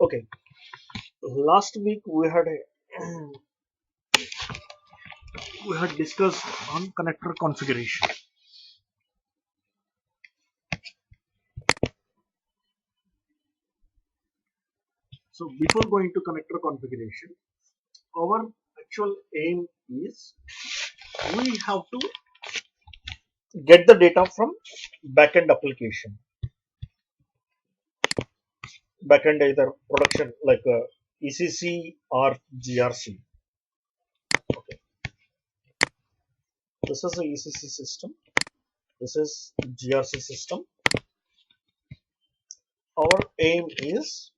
Okay, last week we had discussed on connector configuration. So before going to connector configuration, our actual aim is we have to get the data from backend application, backend either production like ECC or GRC. Okay, this is the ECC system. This is GRC system. Our aim is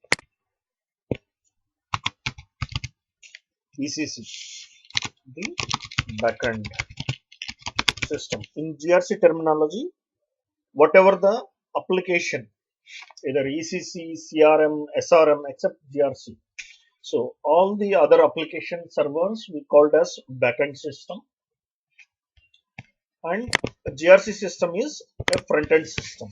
ECC, the backend system. In GRC terminology, whatever the application, either ECC, CRM, SRM, except GRC. So all the other application servers we called as backend system, and GRC system is a front end system.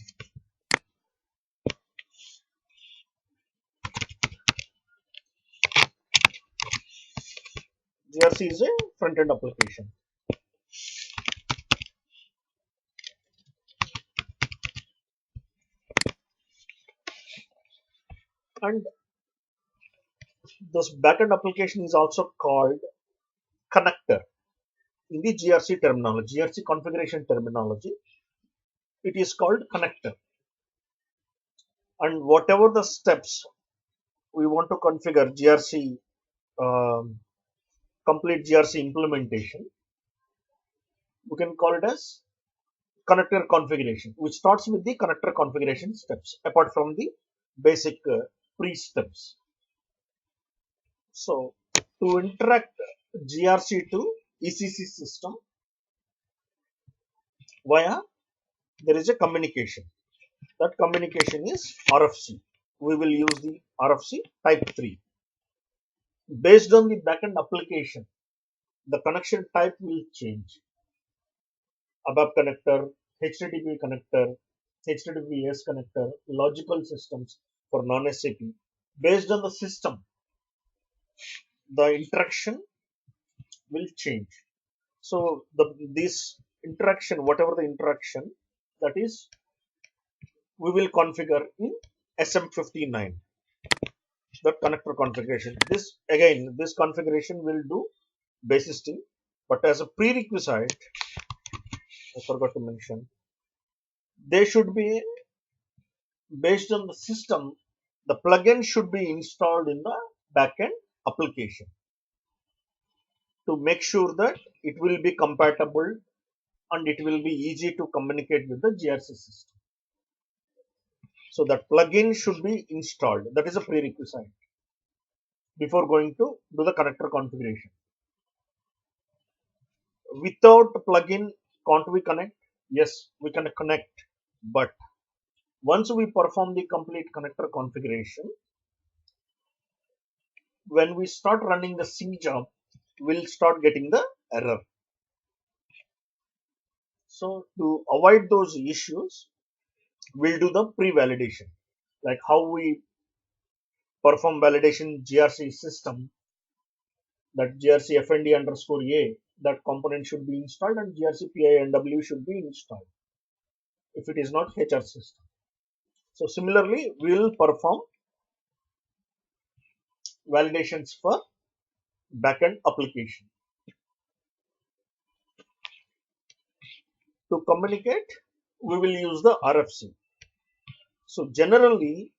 GRC is a front end application. And this backend application is also called connector. In the GRC terminology, GRC configuration terminology, it is called connector. And whatever the steps we want to configure GRC, complete GRC implementation, we can call it as connector configuration, which starts with the connector configuration steps apart from the basic pre-steps. So to interact GRC to ECC system via, there is a communication. That communication is RFC. We will use the RFC type 3. Based on the backend application, the connection type will change. ABAP connector, HTTP connector, HTTPS connector, logical systems for non-SAP. Based on the system, the interaction will change. So this interaction, whatever the interaction, that is, we will configure in SM59. The connector configuration. This configuration will do basis thing, but as a prerequisite, I forgot to mention, they should be based on the system. The plugin should be installed in the backend application to make sure that it will be compatible and it will be easy to communicate with the GRC system. So that plugin should be installed. That is a prerequisite before going to do the connector configuration. Without plugin, can't we connect? Yes, we can connect, but once we perform the complete connector configuration, when we start running the C job, we'll start getting the error. So to avoid those issues, we'll do the pre-validation, like how we perform validation GRC system, that GRC FND underscore A, that component should be installed, and GRC PINW should be installed if it is not HR system. So similarly, we will perform validations for backend application. To communicate, we will use the RFC. So generally,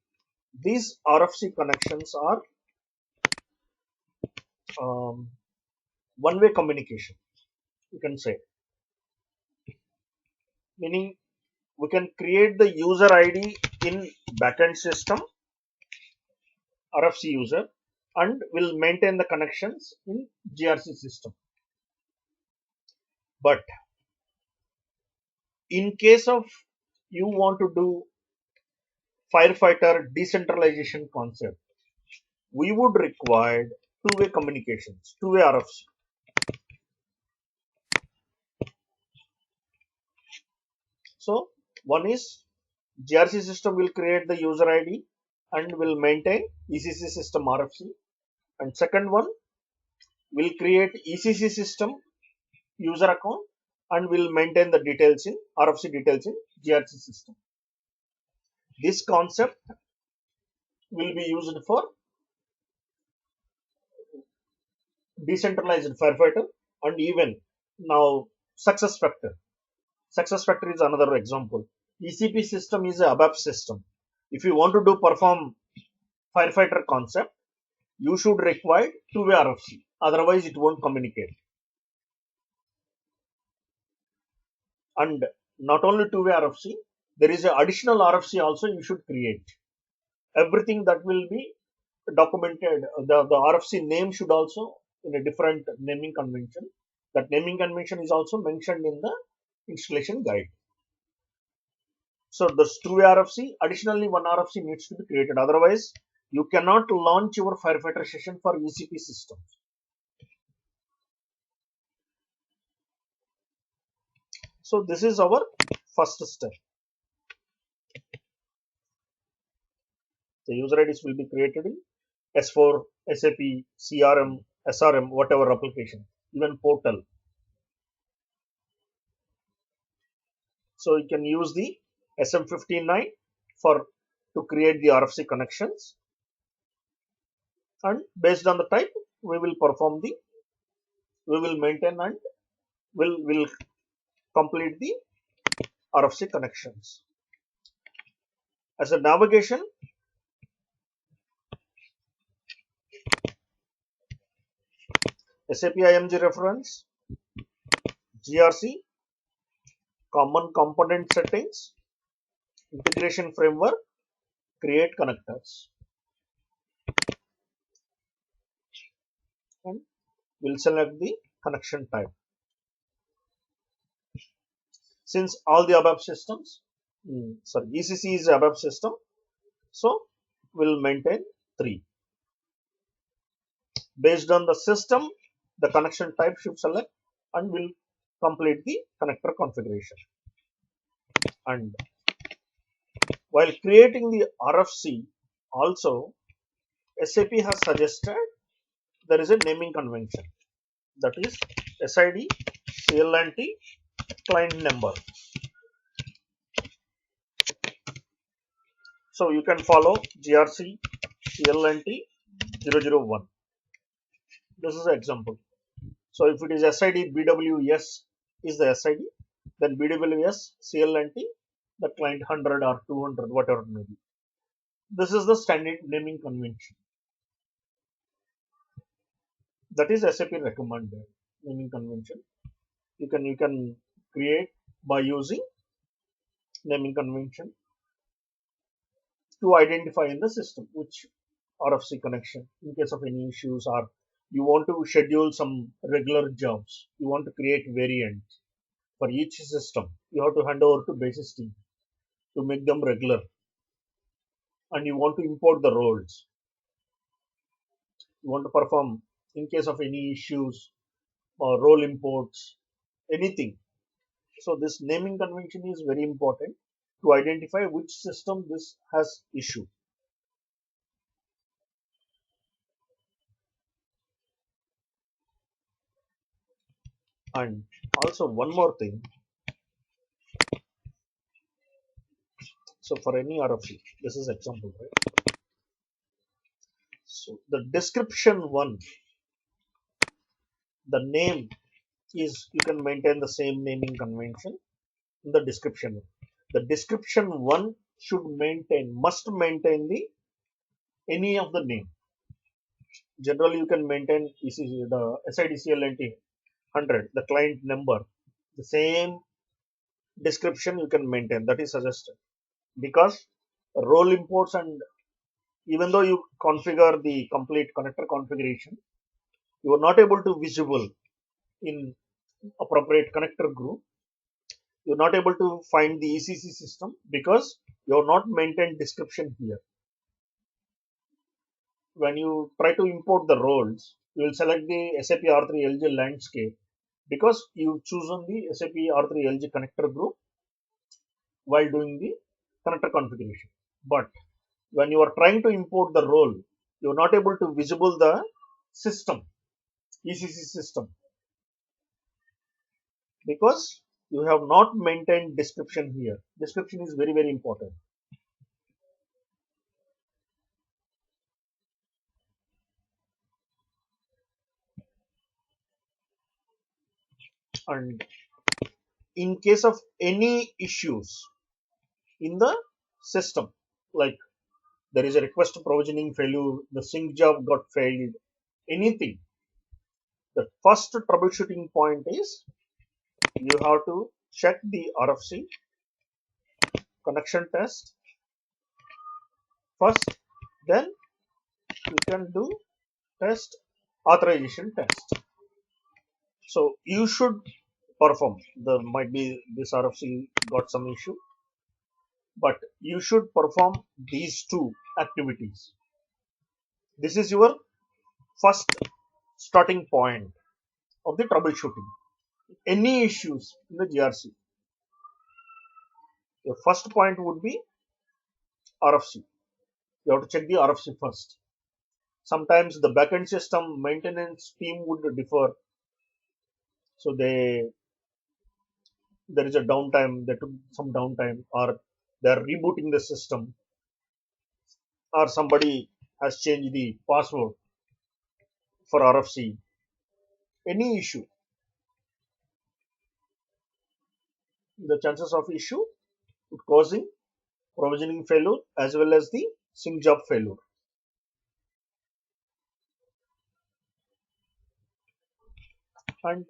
these RFC connections are one-way communication, you can say. Meaning, we can create the user ID in backend system, RFC user, and will maintain the connections in GRC system. But in case of you want to do firefighter decentralization concept, we would require two-way communications, two-way RFC. So one is GRC system will create the user ID and will maintain ECC system RFC. And second one will create ECC system user account and will maintain the details in RFC details in GRC system. This concept will be used for decentralized firefighter and even now success factor. Success factor is another example. ECP system is a ABAP system. If you want to do perform firefighter concept, you should require two-way RFC. Otherwise, it won't communicate. And not only two-way RFC, there is an additional RFC also you should create. Everything that will be documented, the RFC name should also in a different naming convention. That naming convention is also mentioned in the installation guide. So there's two RFC. Additionally, one RFC needs to be created. Otherwise, you cannot launch your firefighter session for ECP systems. So this is our first step. The user IDs will be created in S4, SAP, CRM, SRM, whatever application, even portal. So you can use the SM59 for to create the RFC connections, and based on the type, we will maintain and will complete the RFC connections. As a navigation, SAP IMG reference, GRC, common component settings, integration framework, create connectors, and we'll select the connection type. Since all the ABAP systems, ECC is ABAP system, so we'll maintain 3. Based on the system, the connection type should select and will complete the connector configuration. And while creating the RFC, also SAP has suggested there is a naming convention, that is SID, CLNT, client number. So you can follow GRC CLNT 001. This is an example. So if it is SID BWS is the SID, then BWS CLNT, the client 100 or 200, whatever it may be. This is the standard naming convention. That is SAP recommended naming convention. You can create by using naming convention to identify in the system which RFC connection in case of any issues, or you want to schedule some regular jobs, you want to create variants for each system, you have to hand over to basis team to make them regular, and you want to import the roles, you want to perform in case of any issues or role imports, anything. So this naming convention is very important to identify which system this has issue. And also one more thing. So for any RFC, this is example, right? So the description one, the name is, you can maintain the same naming convention in the description. The description one must maintain the any of the name. Generally, you can maintain ECC, the SIDCLNT 100, the client number, the same description you can maintain. That is suggested because role imports, and even though you configure the complete connector configuration, you are not able to visible in appropriate connector group. You are not able to find the ECC system because you have not maintained description here. When you try to import the roles, you will select the SAP R3LG landscape because you chosen the SAP R3LG connector group while doing the connector configuration. But when you are trying to import the role, you are not able to visible the system, ECC system, because you have not maintained description here. Description is very, very important. And in case of any issues in the system, like there is a request provisioning failure, the sync job got failed, anything, the first troubleshooting point is you have to check the RFC connection test first, then you can do test authorization test. So you should perform. There might be this RFC got some issue, but you should perform these two activities. This is your first starting point of the troubleshooting. Any issues in the GRC, your first point would be RFC. You have to check the RFC first. Sometimes the backend system maintenance team would differ, so there is a downtime. They took some downtime, or they are rebooting the system, or somebody has changed the password for RFC. Any issue, the chances of issue causing provisioning failure as well as the sync job failure. And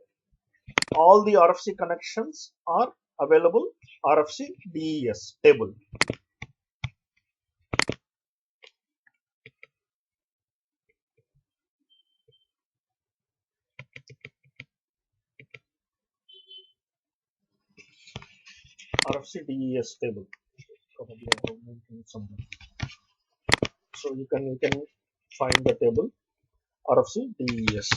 all the RFC connections are available RFC DES table. RFC DES table. Probably I have mentioned somewhere. So you can find the table RFC DES.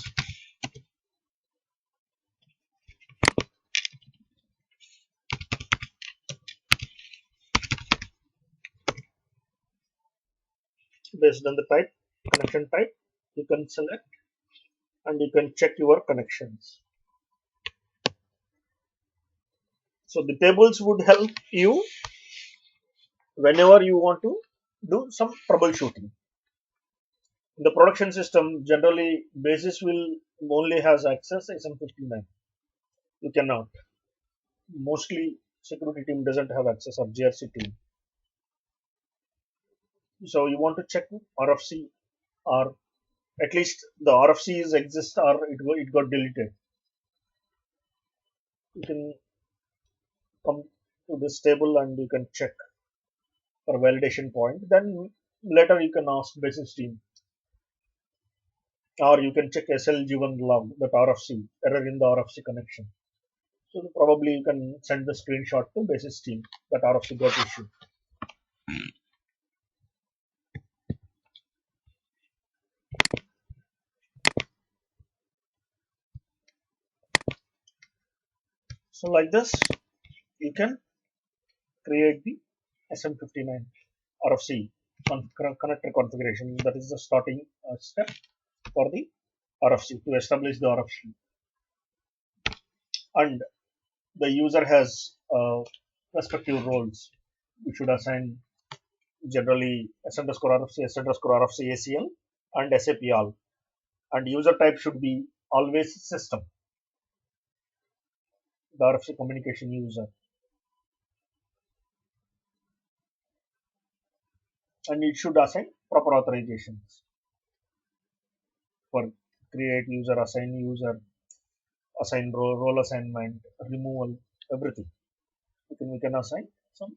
Based on the type, connection type, you can select and you can check your connections. So the tables would help you whenever you want to do some troubleshooting. In the production system, generally basis will only has access SM59. You cannot. Mostly security team doesn't have access, or GRC team. So you want to check RFC, or at least the RFC is exist, or it got deleted. You can come to this table and you can check for validation point. Then later you can ask basis team, or you can check SLG1 log, that RFC error in the RFC connection. So probably you can send the screenshot to basis team that RFC got issued. So like this, you can create the SM59 RFC connector configuration. That is the starting step for the RFC, to establish the RFC. And the user has respective roles. You should assign generally S underscore RFC, S underscore RFC ACL, and SAP all. And user type should be always system, the RFC communication user. And it should assign proper authorizations for create user, assign role assignment, removal, everything. We can assign some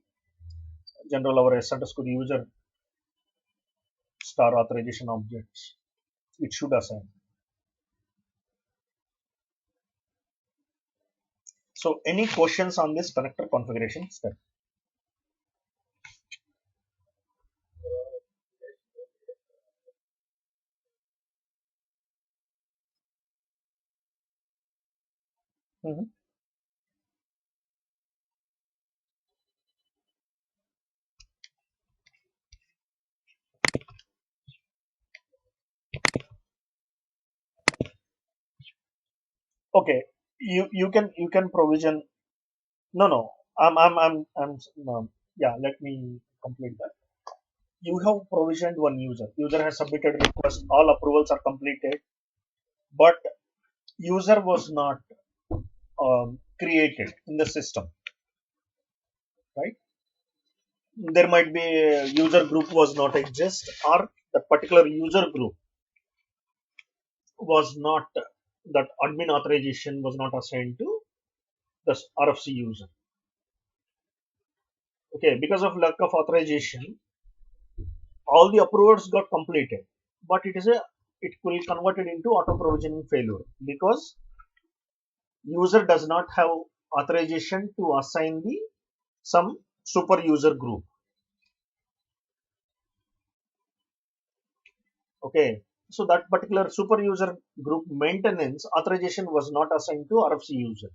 general our S underscore user star authorization objects. It should assign. So any questions on this connector configuration step? Mhm. Okay, you can provision. No, no. I'm yeah. Let me complete that. You have provisioned one user. User has submitted request. All approvals are completed, but user was not created in the system, right? There might be a user group was not exist, or the particular user group was not, that admin authorization was not assigned to the RFC user. Okay, because of lack of authorization, all the approvals got completed, but it will converted into auto provisioning failure because user does not have authorization to assign the some super user group. Okay, so that particular super user group maintenance authorization was not assigned to RFC user,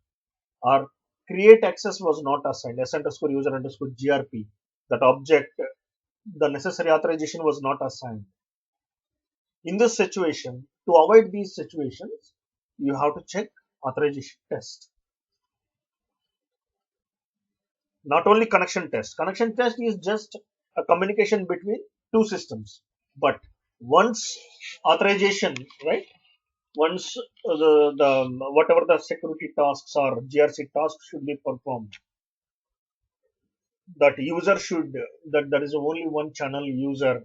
or create access was not assigned s underscore user underscore grp, that object, the necessary authorization was not assigned. In this situation, to avoid these situations, you have to check authorization test. Not only connection test is just a communication between two systems, but once authorization, right? Once the whatever the security tasks or grc tasks should be performed, that user should, that there is only one channel user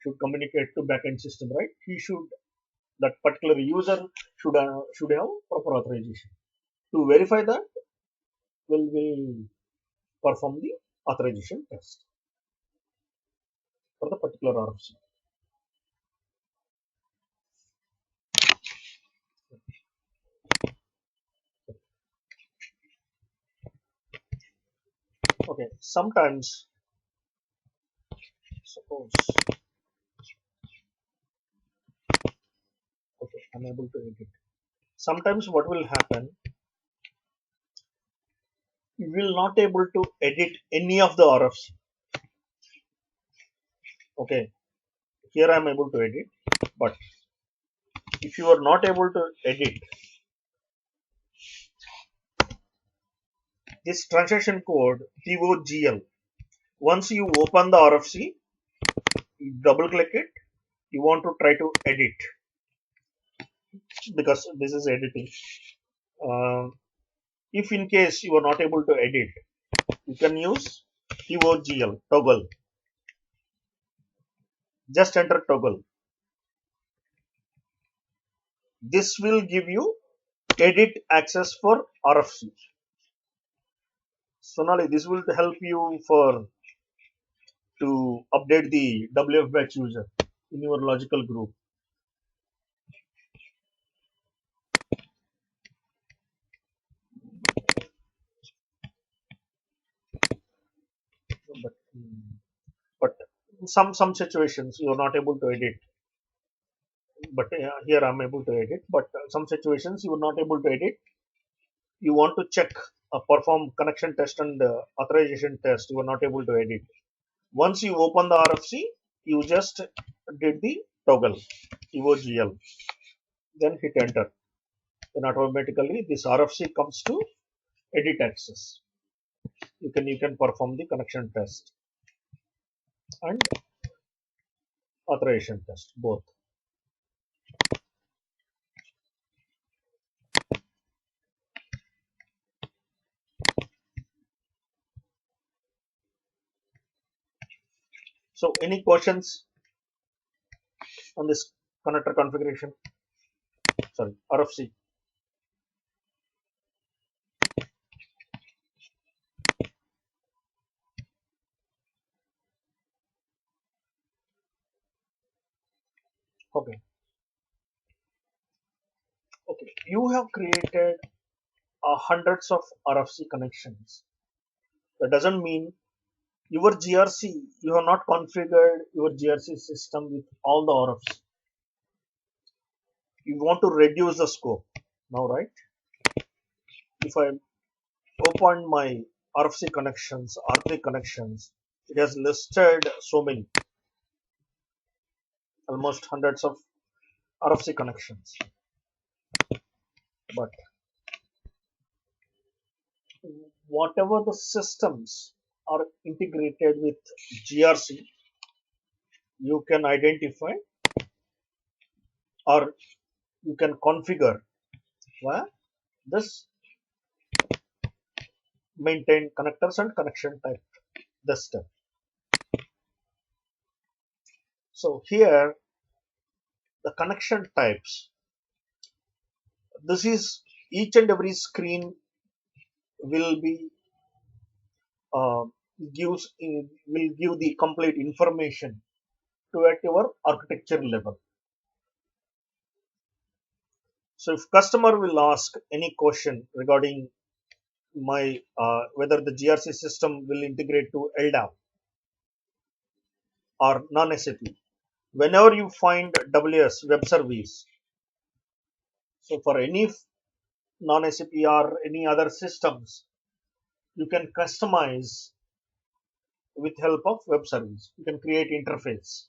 should communicate to backend system, right? He should, that particular user should have proper authorization. To verify that, will perform the authorization test for the particular RFC. Okay, sometimes, suppose, okay, unable to edit. Sometimes what will happen, you will not able to edit any of the RFC. Okay, here I am able to edit, but if you are not able to edit this transaction code TOGL, once you open the RFC, you double click it, you want to try to edit, because this is editing. Uh, if in case you are not able to edit, you can use TOGL toggle. Just enter toggle. This will give you edit access for RFC. Sonali, this will help you for to update the WF batch user in your logical group. But, but some situations you are not able to edit. But here I'm able to edit. But some situations you are not able to edit. You want to check, perform connection test and authorization test. You are not able to edit. Once you open the RFC, you just did the toggle TOGL, then hit enter. Then automatically this RFC comes to edit access. You can perform the connection test and authorization test both. So any questions on this connector configuration? Sorry, RFC. Okay. Okay. You have created hundreds of RFC connections. That doesn't mean your GRC, you have not configured your GRC system with all the RFC. You want to reduce the scope now, right? If I open my RFC connections, R3 connections, it has listed so many, almost hundreds of RFC connections. But whatever the systems are integrated with GRC, you can identify or you can configure via this maintain connectors and connection type, this step. So here the connection types, this is each and every screen will be uh, will give the complete information to at your architecture level. So if customer will ask any question regarding my whether the GRC system will integrate to LDAP or non-SAP, whenever you find WS web service, so for any non-SAP or any other systems, you can customize with help of web service. You can create interface.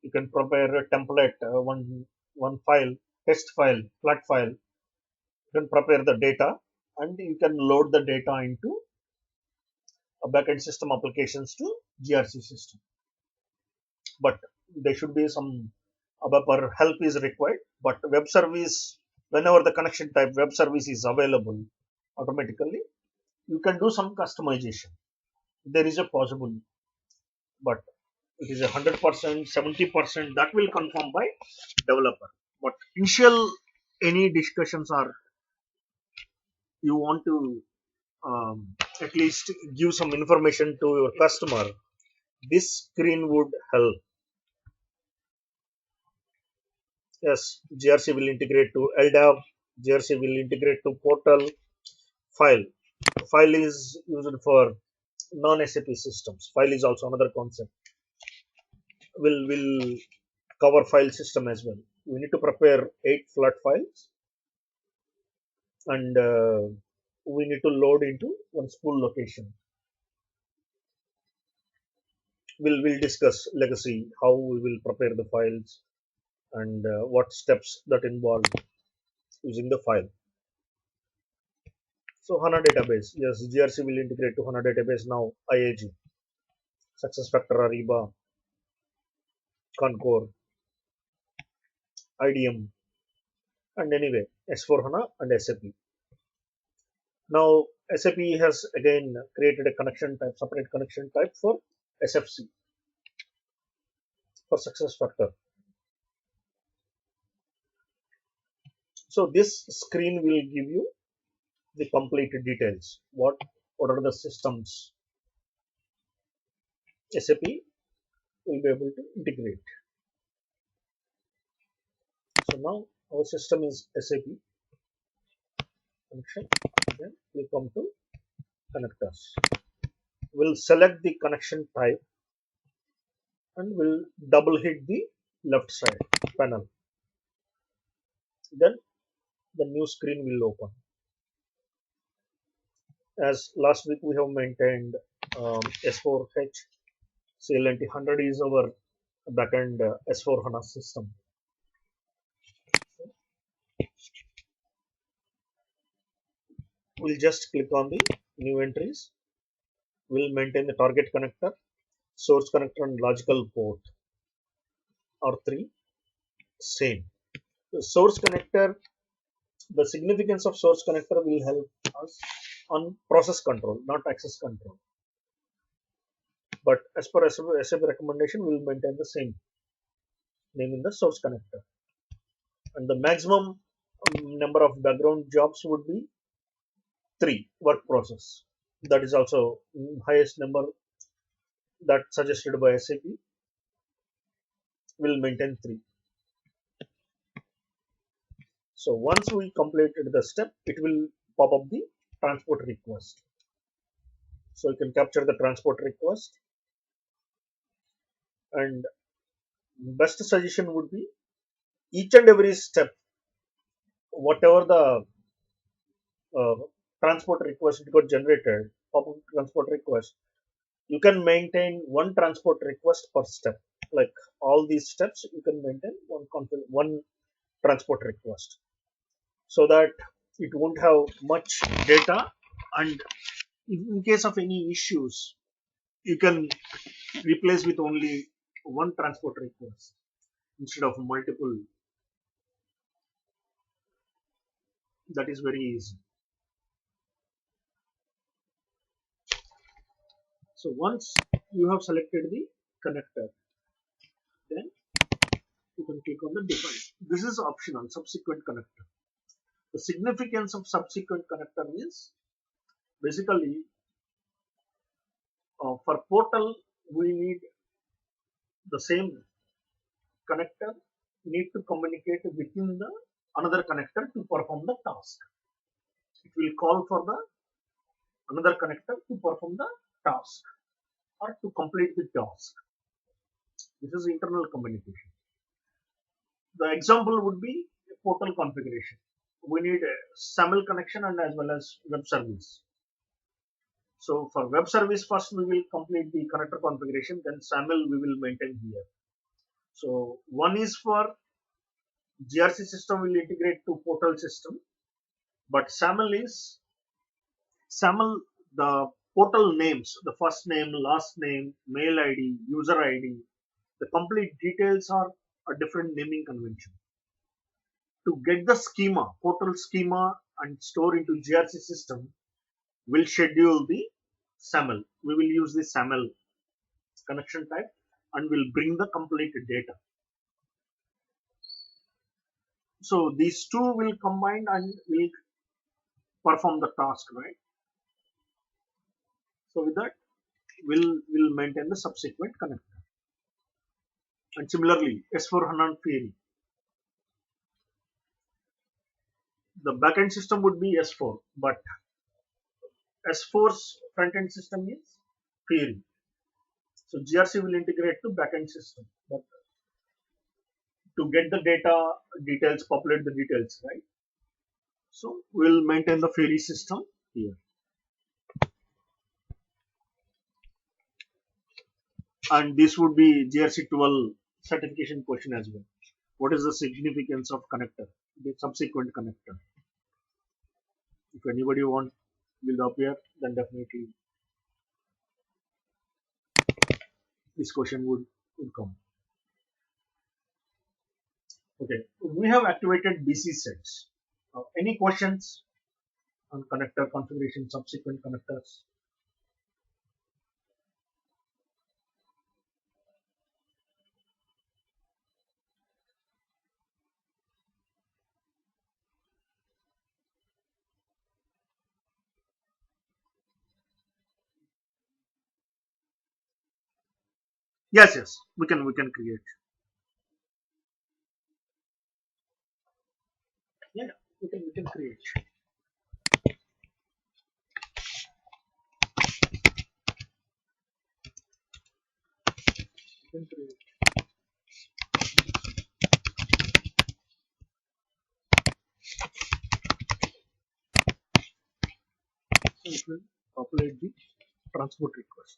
You can prepare a template, one file, test file, flat file. You can prepare the data and you can load the data into a backend system applications to GRC system. But there should be some ABAP help is required. But web service, whenever the connection type web service is available, automatically you can do some customization. There is a possible, but it is 100%, 70% that will confirm by developer. But initial any discussions are you want to at least give some information to your customer. This screen would help. Yes, GRC will integrate to LDAP, GRC will integrate to portal, file. File is used for non-SAP systems. File is also another concept. Will cover file system as well. We need to prepare 8 flat files and we need to load into one spool location. We'll discuss legacy, how we will prepare the files and what steps that involve using the file. So HANA database, yes, GRC will integrate to HANA database now. IAG, SuccessFactor, Ariba, Concur, IDM, and anyway S4 HANA and SAP. Now SAP has again created a connection type, separate connection type for SFC, for SuccessFactor. So this screen will give you the complete details. What are the systems SAP will be able to integrate. So now our system is SAP connection. Then we come to connectors. We'll select the connection type and we'll double hit the left side panel. Then the new screen will open. As last week we have maintained S4H CLNT 100 is our backend S4 HANA system. We'll just click on the new entries. We'll maintain the target connector, source connector and logical port are 3 same. The source connector, the significance of source connector will help us on process control, not access control. But as per SAP recommendation, we will maintain the same name in the source connector. And the maximum number of background jobs would be 3 work process. That is also highest number that suggested by SAP. Will maintain 3. So once we completed the step, it will pop up the transport request. So you can capture the transport request, and best suggestion would be each and every step, whatever the uh, transport request got generated, pop-up transport request, you can maintain one transport request per step. Like all these steps, you can maintain one transport request, so that it won't have much data And in case of any issues, you can replace with only one transport request instead of multiple. That is very easy. So once you have selected the connector, then you can click on the define. This is optional, subsequent connector. The significance of subsequent connector is basically for portal we need the same connector need to communicate within the another connector to perform the task. It will call for the another connector to perform the task or to complete the task. This is internal communication. The example would be a portal configuration. We need a SAML connection and as well as web service. So for web service, first we will complete the connector configuration, then SAML we will maintain here. So one is for GRC system will integrate to portal system, but SAML the portal names, the first name, last name, mail ID, user ID, the complete details are a different naming convention. To get the schema, portal schema and store into GRC system, will schedule the SAML. We will use the SAML connection type and will bring the complete data. So these two will combine and will perform the task, right? So with that, we'll maintain the subsequent connector. And similarly, S4HANA query. The backend system would be S4, but S4's front-end system is query. So GRC will integrate to backend system, but to get the data details, populate the details, right? So we'll maintain the query system here. And this would be GRC 12 certification question as well. What is the significance of connector, the subsequent connector? If anybody want will appear, then definitely this question would come. Okay, we have activated BC sets. Any questions on connector configuration, subsequent connectors? Yes, yes, we can create. Yeah, yeah, we can create. We can create. So it will populate the transport request.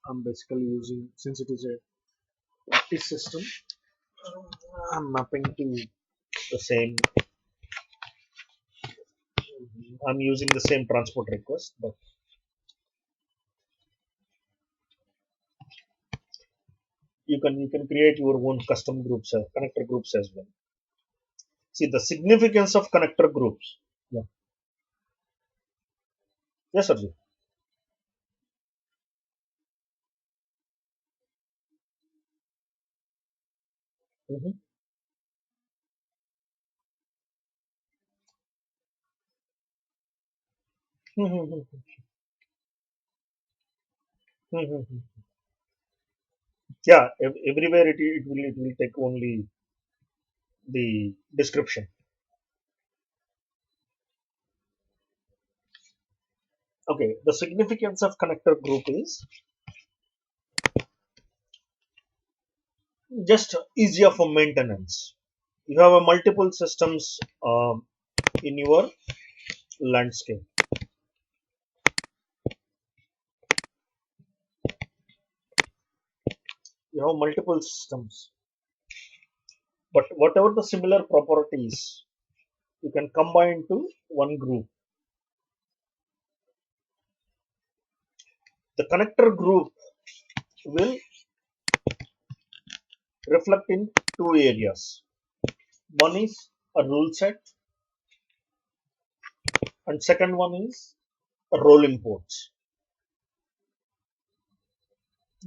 I'm basically using, since it is a practice system, I'm mapping to the same. I'm using the same transport request, but you can create your own custom groups, connector groups as well. See the significance of connector groups. Yeah. Yes, sir. Mm-hmm. Mm-hmm. Mm-hmm. Yeah, everywhere it will take only the description. Okay, the significance of connector group is just easier for maintenance. You have a multiple systems in your landscape. You have multiple systems, but whatever the similar properties, you can combine to one group. The connector group will reflect in two areas. One is a rule set and second one is a role imports.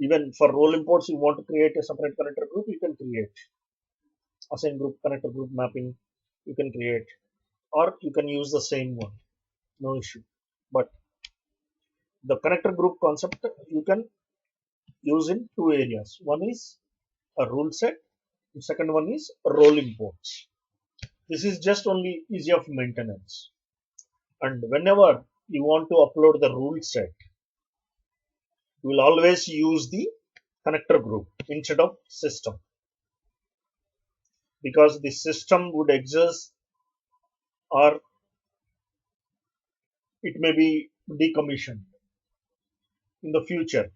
Even for role imports, you want to create a separate connector group, you can create. Assign group, connector group mapping, you can create. Or you can use the same one, no issue. But the connector group concept you can use in two areas. One is a rule set, the second one is role imports. This is just only easy of maintenance. And whenever you want to upload the rule set, you will always use the connector group instead of system, because the system would exist or it may be decommissioned in the future.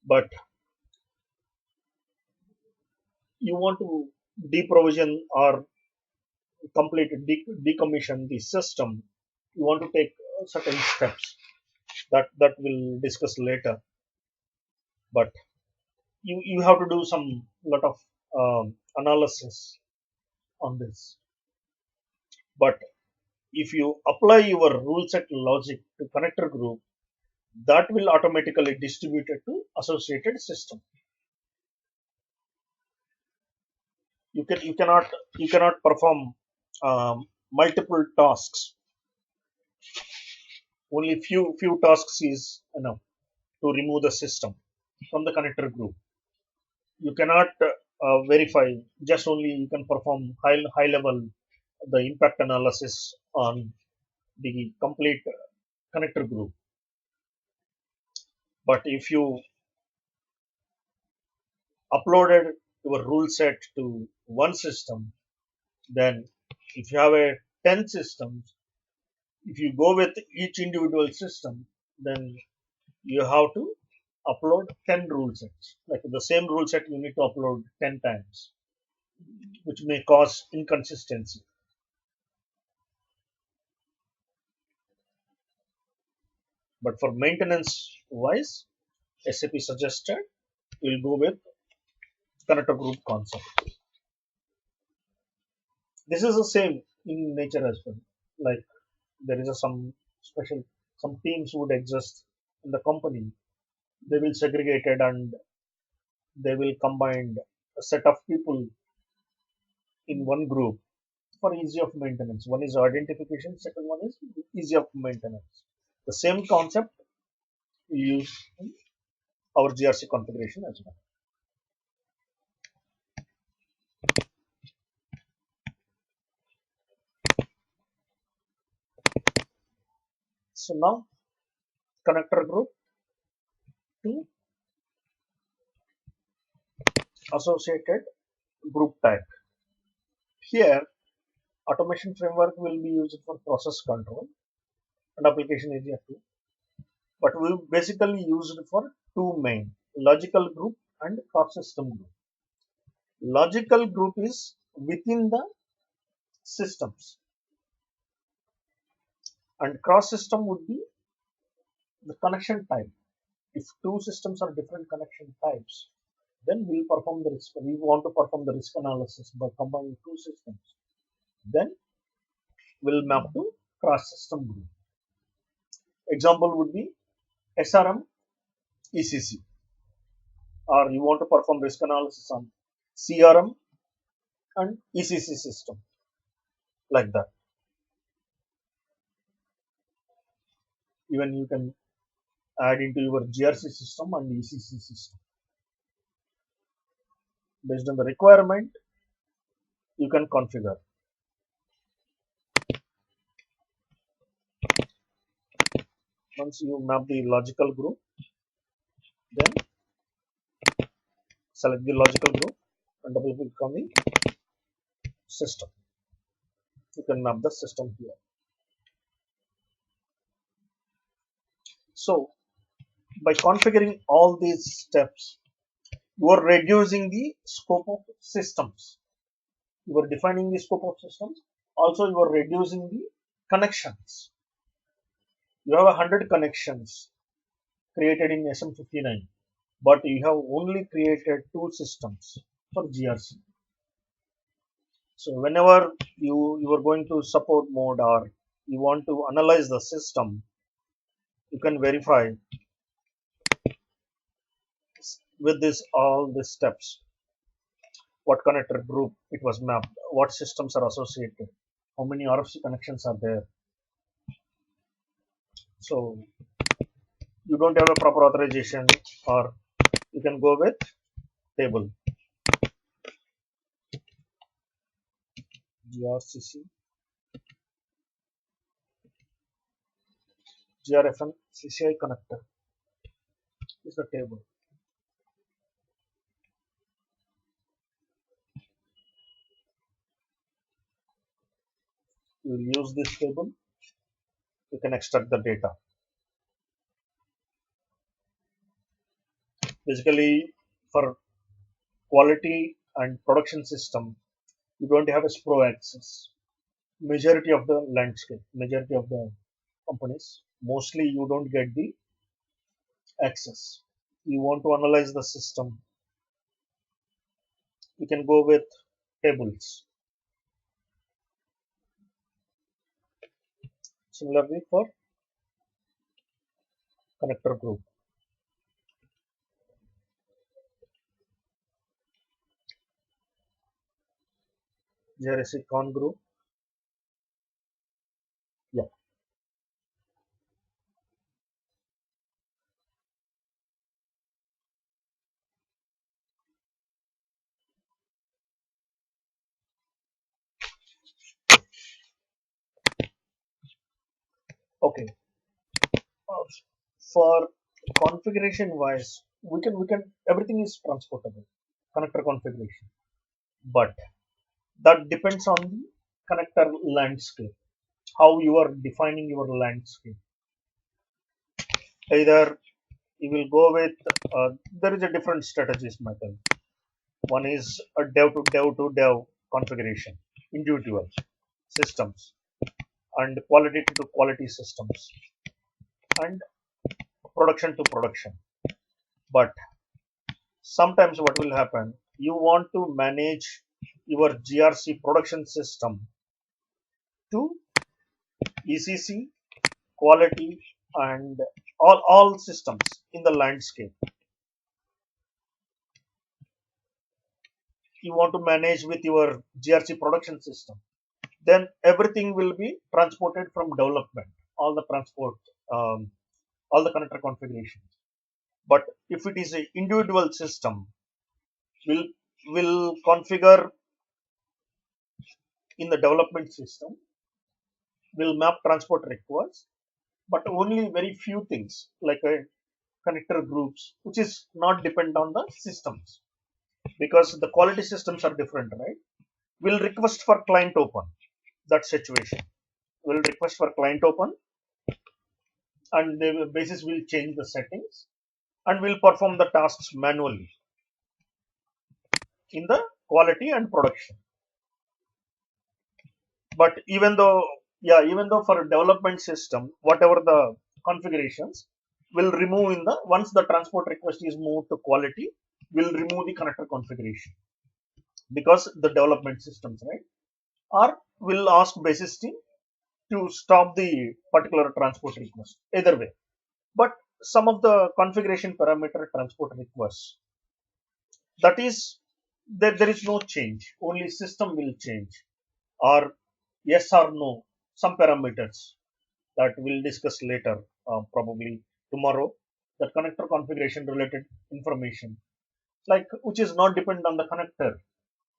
But you want to deprovision or complete decommission the system, you want to take certain steps that we'll discuss later. But you have to do some lot of analysis on this. But if you apply your rule set logic to connector group, that will automatically distribute it to associated system. You cannot perform multiple tasks. Only few tasks is enough to remove the system from the connector group. You cannot verify, just only you can perform high level the impact analysis on the complete connector group. But if you uploaded your rule set to one system, then if you have a 10 systems, if you go with each individual system, then you have to upload 10 rule sets. Like the same rule set you need to upload 10 times, which may cause inconsistency. But for maintenance wise, SAP suggested we'll go with connector group concept. This is the same in nature as well. Like there is some special, some teams would exist in the company. They will segregate it and they will combine a set of people in one group for easy of maintenance. One is identification, second one is easy of maintenance. The same concept we use in our GRC configuration as well. So now connector group to associated group type. Here automation framework will be used for process control and application area too. But we basically used for two main, logical group and cross system group. Logical group is within the systems and cross system would be the connection type. If two systems are different connection types, then we'll perform the risk. We want to perform the risk analysis by combining two systems. Then we'll map to cross system group. Example would be SRM ECC, or you want to perform risk analysis on CRM and ECC system, like that. Even you can add into your GRC system and ECC system. Based on the requirement, you can configure. Once you map the logical group, then select the logical group and double click on the system. You can map the system here. So by configuring all these steps, you are reducing the scope of systems. You are defining the scope of systems. Also, you are reducing the connections. You have 100 connections created in SM59, but you have only created two systems for GRC. So whenever you are going to support mode or you want to analyze the system, you can verify with this all these steps what connector group it was mapped, what systems are associated, how many RFC connections are there. So you don't have a proper authorization, or you can go with table GRCC, GRFN CCI connector is the table. You will use this table, you can extract the data. Basically, for quality and production system, you don't have a pro access. Majority of the landscape, majority of the companies, mostly you don't get the access. You want to analyze the system, you can go with tables. Similarly for connector group, GRC con group. Yeah, okay. Uh, for configuration wise, we can everything is transportable. Connector configuration, but that depends on the connector landscape, how you are defining your landscape. Either you will go with there is a different strategies method. One is a dev configuration, individual systems, and quality to quality systems, and production to production. But sometimes what will happen, you want to manage your GRC production system to ECC, quality, and all systems in the landscape. You want to manage with your GRC production system, then everything will be transported from development, all the transport, um, all the connector configurations. But if it is an individual system, will will configure in the development system, will map transport requests, but only very few things like a connector groups, which is not depend on the systems, because the quality systems are different, right? Will request for client open, that situation will request for client open, and the basis will change the settings and will perform the tasks manually in the quality and production. But even though for a development system, whatever the configurations will remove in the once the transport request is moved to quality, will remove the connector configuration, because the development systems, right, or will ask basis team to stop the particular transport request, either way. But some of the configuration parameter transport requests, that is, there is no change, only system will change, or yes or no, some parameters that we'll discuss later, probably tomorrow, that connector configuration related information, like which is not dependent on the connector,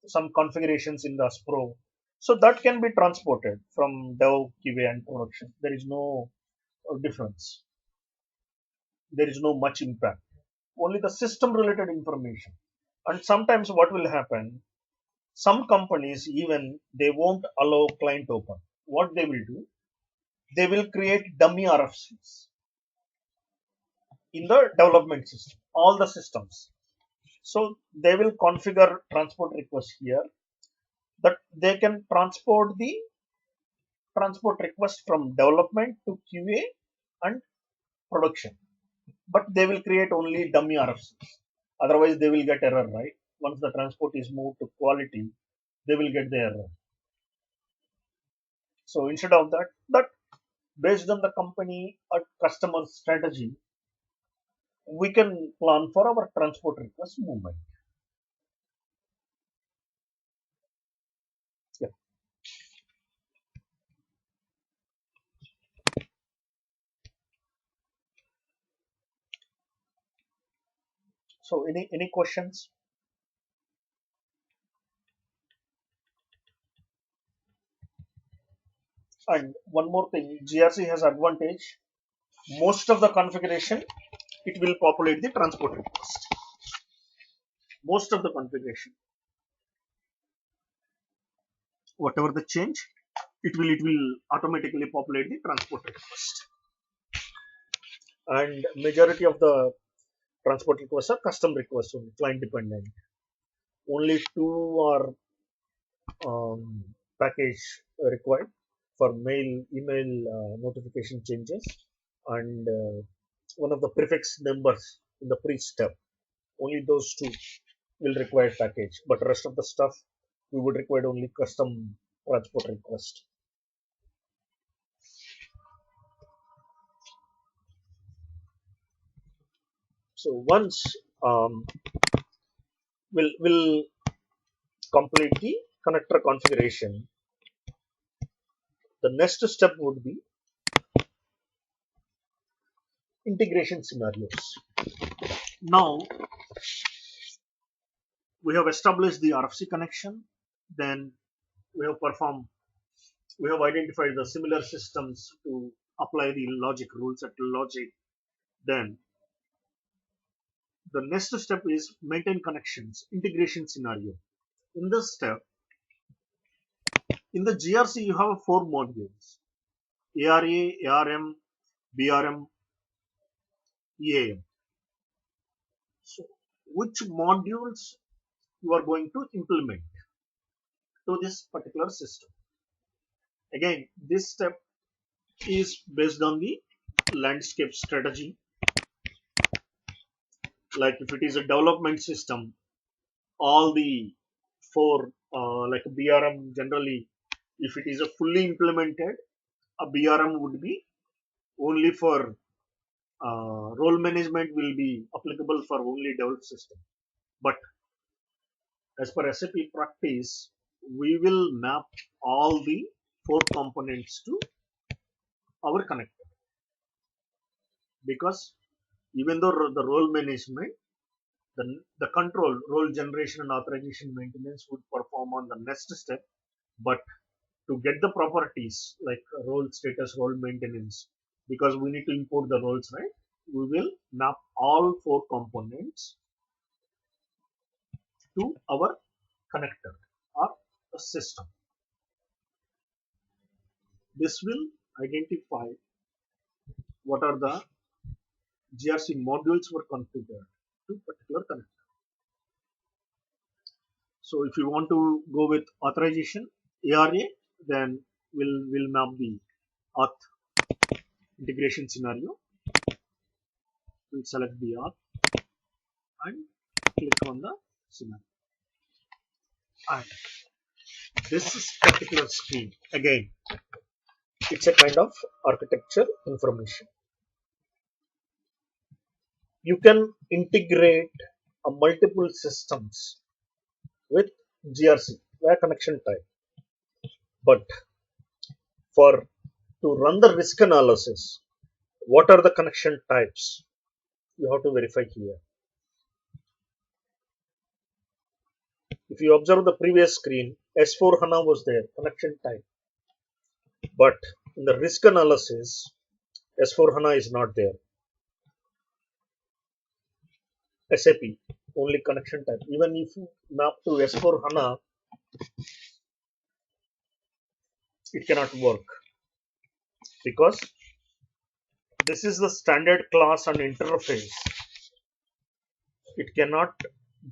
some configurations in the spro, so that can be transported from dev, QA, and production. There is no difference, there is no much impact, only the system related information. And sometimes what will happen, some companies even they won't allow client open. What they will do, they will create dummy RFCs in the development system, all the systems. So they will configure transport request here, that they can transport request from development to QA and production, but they will create only dummy RFCs. Otherwise, they will get error, right? Once the transport is moved to quality, they will get the error. So instead of that based on the company or customer strategy, we can plan for our transport request movement. Yeah. So any questions? And one more thing, GRC has advantage. Most of the configuration, it will populate the transport request. Most of the configuration, whatever the change, it will automatically populate the transport request. And majority of the transport requests are custom requests only, client dependent. Only two are package required for email notification changes, and one of the prefix numbers in the pre-step. Only those two will require package, but rest of the stuff we would require only custom transport request. So once um, we'll complete the connector configuration, the next step would be integration scenarios. Now we have established the RFC connection, then we have performed, we have identified the similar systems to apply the logic rules at logic. Then the next step is maintain connections, integration scenario. In this step, in the GRC, you have four modules: ARA, ARM, BRM, EAM. So, which modules you are going to implement to this particular system? Again, this step is based on the landscape strategy. Like if it is a development system, all the four, like BRM generally, if it is a fully implemented, a BRM would be only for role management, will be applicable for only developed system. But as per SAP practice, we will map all the four components to our connector, because even though the role management, the control, role generation and authorization maintenance would perform on the next step, but to get the properties like role status, role maintenance, because we need to import the roles, right? We will map all four components to our connector or a system. This will identify what are the GRC modules were configured to particular connector. So if you want to go with authorization, ARA, then we'll map the auth integration scenario. We'll select the auth and click on the scenario. And this is particular screen, again, it's a kind of architecture information. You can integrate multiple systems with GRC via connection type, but for to run the risk analysis, what are the connection types? You have to verify here. If you observe the previous screen, S4 HANA was there, connection type, but in the risk analysis, S4 HANA is not there. SAP, only connection type. Even if you map to S4 HANA, it cannot work, because this is the standard class and interface. It cannot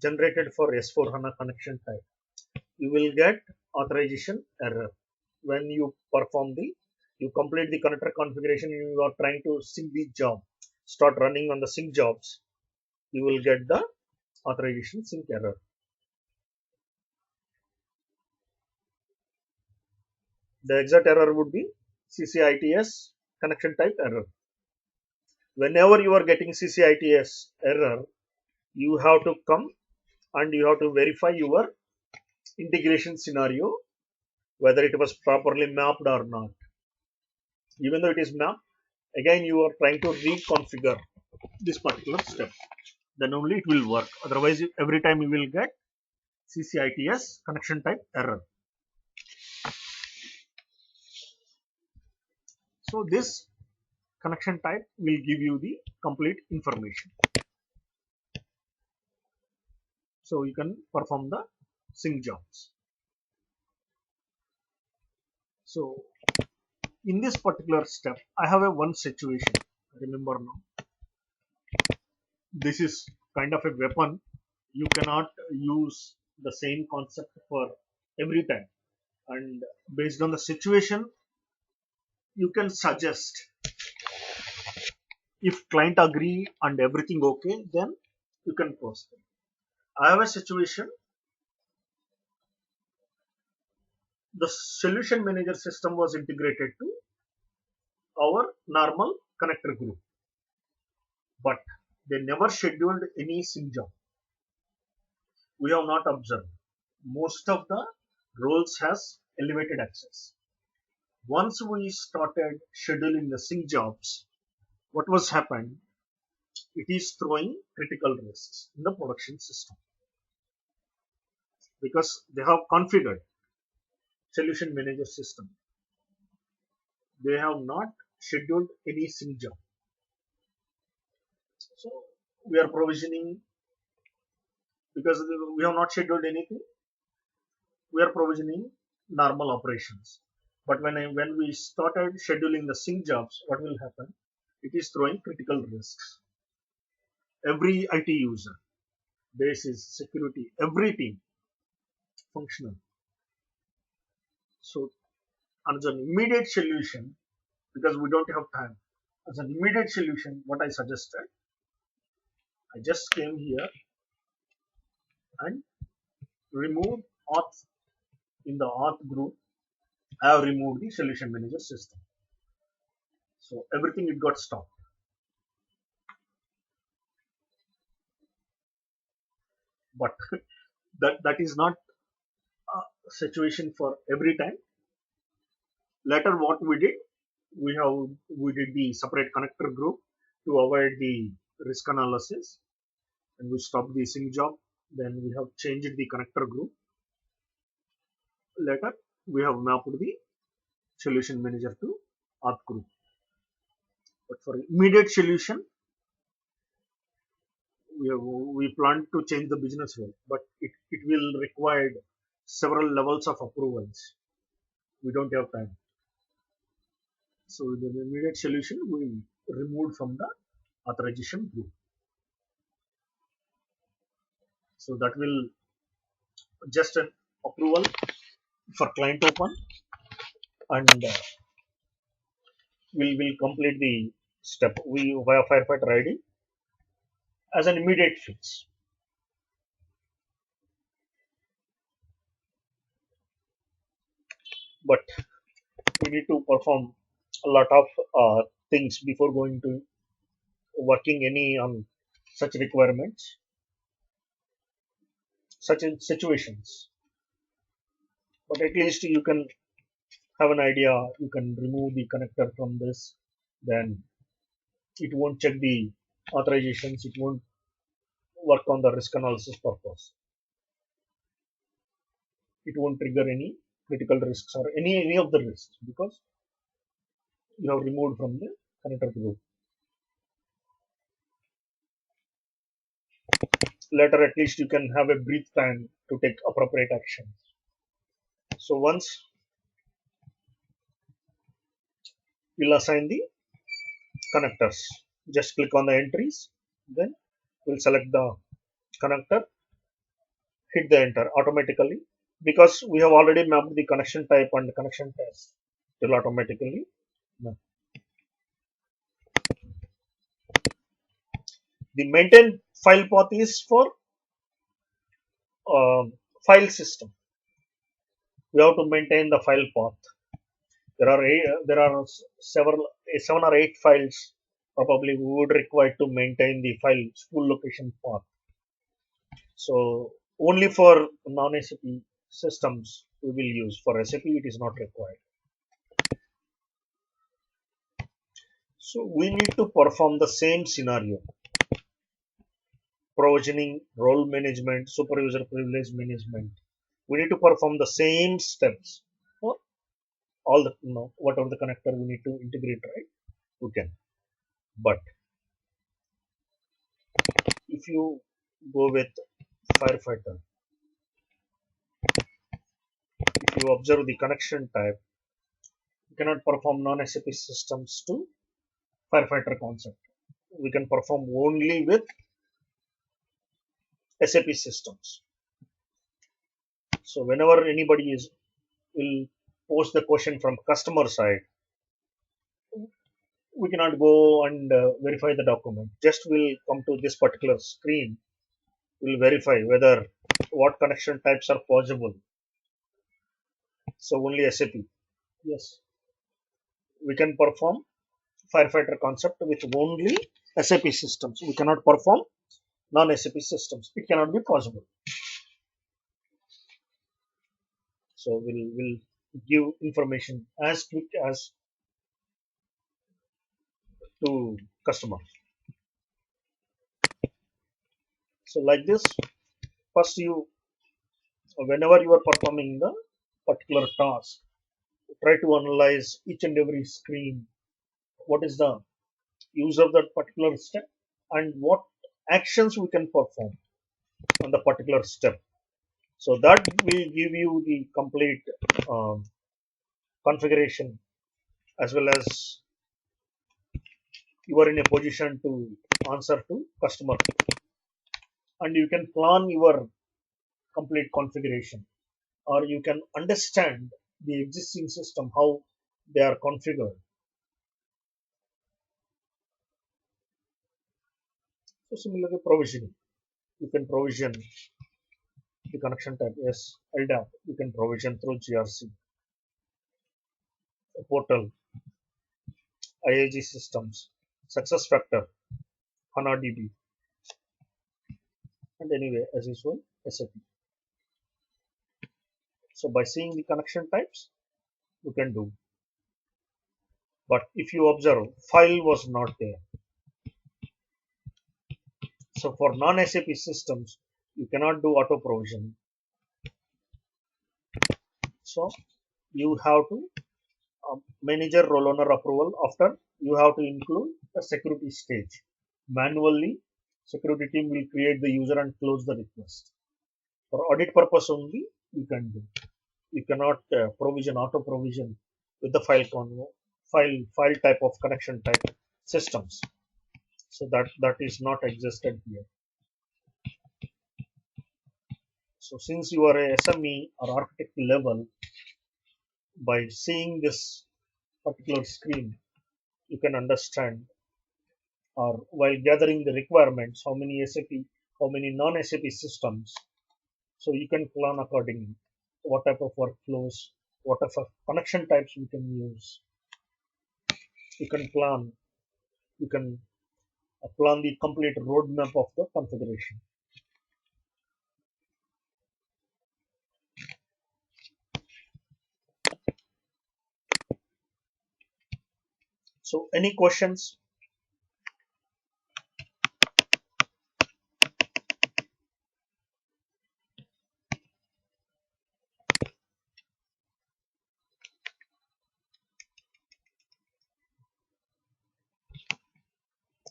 generated for S4 HANA connection type. You will get authorization error. When you perform you complete the connector configuration, you are trying to sync the job, start running on the sync jobs, you will get the authorization sync error. The exact error would be CCITS connection type error. Whenever you are getting CCITS error, you have to come and you have to verify your integration scenario, whether it was properly mapped or not. Even though it is mapped, again you are trying to reconfigure this particular step. Then only it will work. Otherwise, every time you will get CCITS connection type error. So this connection type will give you the complete information. So you can perform the sync jobs. So in this particular step, I have a one situation. Remember now, this is kind of a weapon. You cannot use the same concept for every time. And based on the situation, you can suggest. If client agree and everything okay, then you can proceed. I have a situation. The solution manager system was integrated to our normal connector group, but they never scheduled any sync job. We have not observed. Most of the roles has elevated access. Once we started scheduling the sync jobs, what was happened? It is throwing critical risks in the production system because they have configured solution manager system. They have not scheduled any sync job. So we are provisioning because we have not scheduled anything. We are provisioning normal operations. But when we started scheduling the sync jobs, what will happen? It is throwing critical risks. Every IT user, basis, security, every team functional. So as an immediate solution, because we don't have time, as an immediate solution, what I suggested, I just came here and removed auth in the auth group. I have removed the solution manager system. So everything it got stopped. But that is not a situation for every time. Later what we did, we did the separate connector group to avoid the risk analysis, and we stopped the sync job. Then we have changed the connector group. Later we have mapped the solution manager to auth group. But for immediate solution, we plan to change the business role, but it will require several levels of approvals. We don't have time. So the immediate solution we removed from the authorization group. So that will just an approval for client open, and will complete the step we via firefighter ID as an immediate fix. But we need to perform a lot of things before going to working any on such requirements, such in situations. But at least you can have an idea. You can remove the connector from this, then it won't check the authorizations. It won't work on the risk analysis purpose. It won't trigger any critical risks or any of the risks because you have removed from the connector group. Later, at least you can have a brief time to take appropriate actions. So once we'll assign the connectors, just click on the entries, then we'll select the connector, hit the enter automatically. because we have already mapped the connection type and the connection test. It will automatically map. The maintain file path is for um, file system. We have to maintain the file path. There are several 7 or 8 files probably we would require to maintain the file spool location path. So only for non-SAP systems we will use. For SAP it is not required. So we need to perform the same scenario: provisioning, role management, superuser privilege management. We need to perform the same steps for all the whatever the connector we need to integrate, right? We can. But if you go with firefighter, if you observe the connection type, you cannot perform non-SAP systems to firefighter concept. We can perform only with SAP systems. So whenever anybody is will post the question from customer side, we cannot go and verify the document. Just will come to this particular screen. Will verify whether what connection types are possible. So only SAP. Yes, we can perform firefighter concept with only SAP systems. We cannot perform non-SAP systems. It cannot be possible. So we'll give information as quick as to customer. So like this, first you whenever you are performing the particular task, try to analyze each and every screen. What is the use of that particular step and what actions we can perform on the particular step. So that will give you the complete um, configuration, as well as you are in a position to answer to customer, and you can plan your complete configuration, or you can understand the existing system how they are configured. So similarly, provisioning, you can provision the connection type. Yes, LDAP, you can provision through GRC portal, IAG systems, success factor, HANA DB, and anyway, as usual, SAP. So by seeing the connection types, you can do. But if you observe, file was not there. So for non-SAP systems, you cannot do auto provision. So you have to manager role owner approval. After you have to include the security stage. Manually, security team will create the user and close the request. For audit purpose only, you can do. You cannot provision auto provision with the file type of connection type systems. So that is not existed here. So since you are a SME or architect level, by seeing this particular screen, you can understand, or while gathering the requirements, how many SAP, how many non-SAP systems. So you can plan accordingly. What type of workflows, what type of connection types you can use. You can plan. You can plan the complete roadmap of the configuration. So any questions?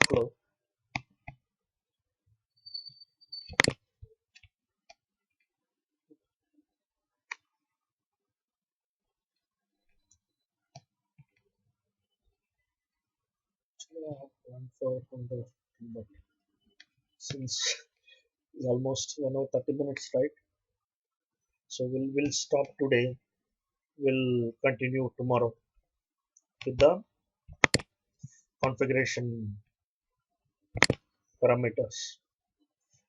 Hello. Actually, I have planned for 100, but since it's almost 1 hour 30 minutes, right? So we'll stop today. We'll continue tomorrow with the configuration parameters.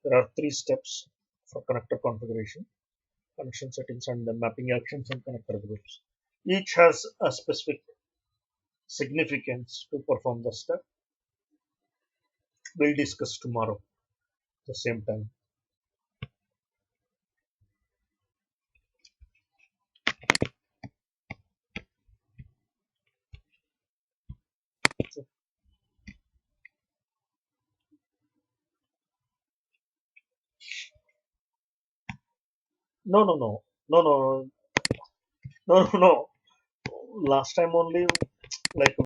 There are three steps for connector configuration: connection settings and the mapping actions and connector groups. Each has a specific significance to perform the step. We'll discuss tomorrow at the same time. So, no, no, no, no, no, no, no, no. Last time only, like